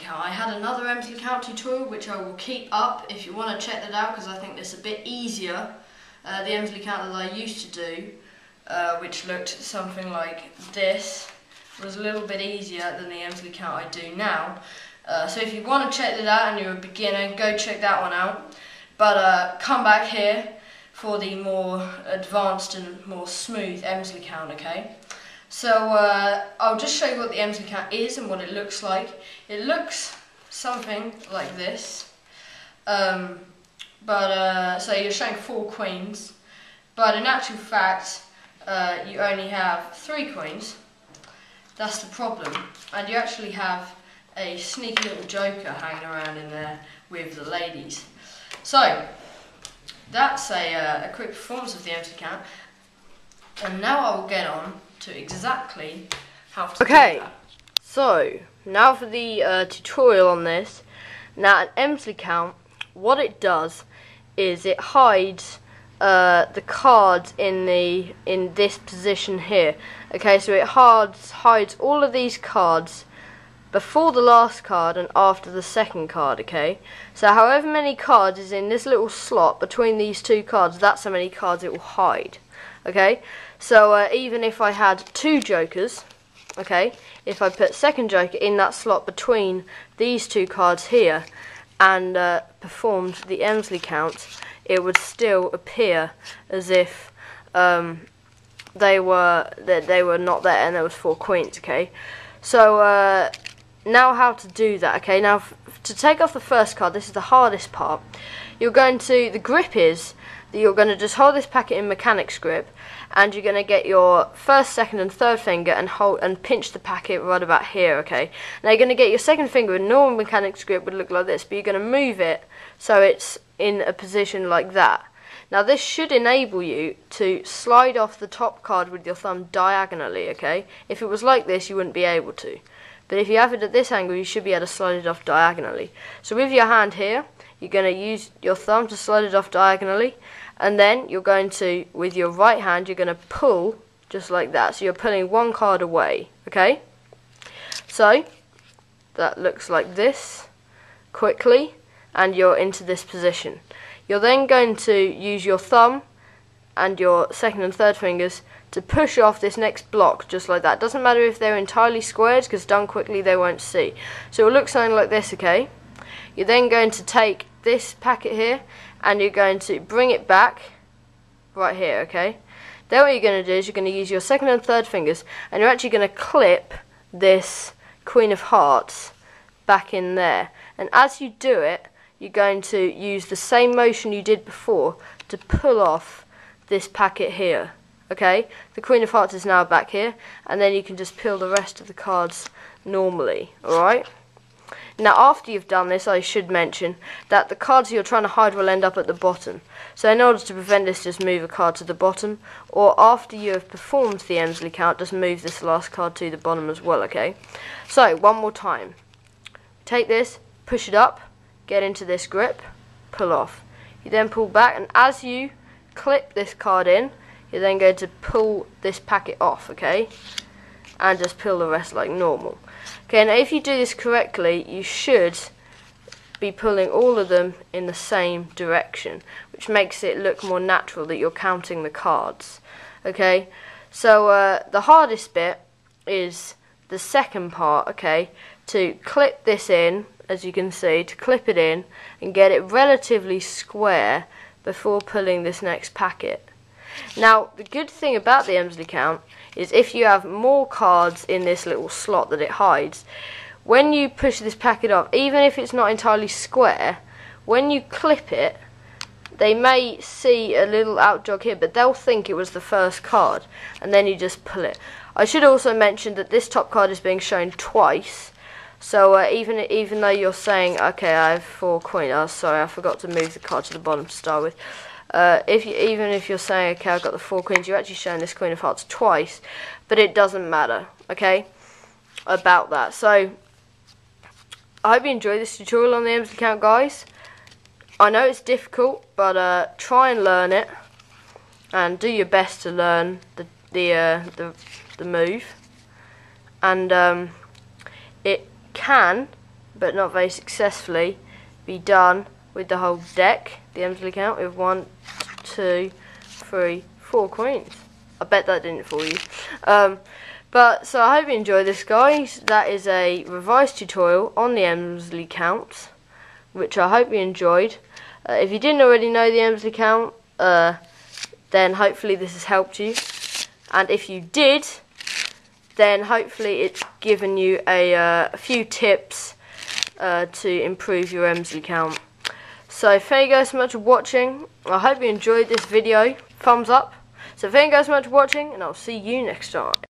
Count. I had another Elmsley Count tutorial which I will keep up if you want to check that out, because I think it's a bit easier. The Elmsley Count that I used to do, which looked something like this, was a little bit easier than the Elmsley Count I do now. So if you want to check that out and you're a beginner, go check that one out. But come back here for the more advanced and more smooth Elmsley Count, okay? So I'll just show you what the Elmsley Count is and what it looks like. It looks something like this. So you're showing 4 queens, but in actual fact you only have 3 queens. That's the problem, and you actually have a sneaky little joker hanging around in there with the ladies. So that's a quick performance of the Elmsley Count, and now I will get on to exactly how to do that. So now for the tutorial on this. Now, an Elmsley Count, what it does is it hides the cards in this position here. Okay, so it hides all of these cards before the last card and after the second card, okay? So however many cards is in this little slot between these 2 cards, that's how many cards it will hide, okay? So even if I had 2 jokers, okay, if I put second joker in that slot between these 2 cards here and performed the Elmsley Count, it would still appear as if they were not there and there was 4 queens, okay? So now how to do that, okay? Now to take off the first card, this is the hardest part. The grip is that you're going to just hold this packet in mechanics grip, and you're going to get your first, second and third finger and pinch the packet right about here, okay? Now you're going to get your second finger in normal mechanics grip, would look like this, but you're going to move it so it's in a position like that. Now this should enable you to slide off the top card with your thumb diagonally, okay? If it was like this, you wouldn't be able to. But if you have it at this angle, you should be able to slide it off diagonally. So with your hand here, you're going to use your thumb to slide it off diagonally, and then you're going to, with your right hand, you're going to pull just like that. So you're pulling 1 card away, okay? So that looks like this quickly, and you're into this position. You're then going to use your thumb and your second and third fingers to push off this next block just like that. Doesn't matter if they're entirely squared, because done quickly they won't see. So it'll look something like this, okay? You're then going to take this packet here and you're going to bring it back right here, okay? Then what you're going to do is you're going to use your second and third fingers, and you're actually going to clip this Queen of Hearts back in there. And as you do it, you're going to use the same motion you did before to pull off this packet here, okay? The Queen of Hearts is now back here, and then you can just peel the rest of the cards normally, alright? Now after you've done this, I should mention that the cards you're trying to hide will end up at the bottom. So in order to prevent this, just move a card to the bottom, or after you have performed the Elmsley Count, just move this last card to the bottom as well, okay? So one more time. Take this, push it up, get into this grip, pull off. You then pull back, and as you clip this card in, you're then going to pull this packet off, okay? And just peel the rest like normal. Okay, now if you do this correctly, you should be pulling all of them in the same direction, which makes it look more natural that you're counting the cards. Okay, so the hardest bit is the second part, okay, to clip this in, as you can see, to clip it in and get it relatively square before pulling this next packet. Now, the good thing about the Elmsley Count is if you have more cards in this little slot that it hides, when you push this packet off, even if it's not entirely square, when you clip it, they may see a little out jog here, but they'll think it was the first card, and then you just pull it. I should also mention that this top card is being shown twice, so even though you're saying, okay, I have 4 queens, oh, sorry, I forgot to move the card to the bottom to start with. Even if you're saying, okay, I've got the 4 queens, you're actually showing this Queen of Hearts twice, but it doesn't matter, okay, about that. So I hope you enjoyed this tutorial on the Elmsley Count, guys. I know it's difficult, but try and learn it, and do your best to learn the move. And it can but not very successfully, be done with the whole deck, the Elmsley Count, with 1, 2, 3, 4 queens. I bet that didn't fool you. But so I hope you enjoyed this, guys. That is a revised tutorial on the Elmsley Count, which I hope you enjoyed. If you didn't already know the Elmsley Count, then hopefully this has helped you. And if you did, then hopefully it's given you a few tips to improve your Elmsley Count. So thank you guys so much for watching. I hope you enjoyed this video. Thumbs up. So thank you guys so much for watching, and I'll see you next time.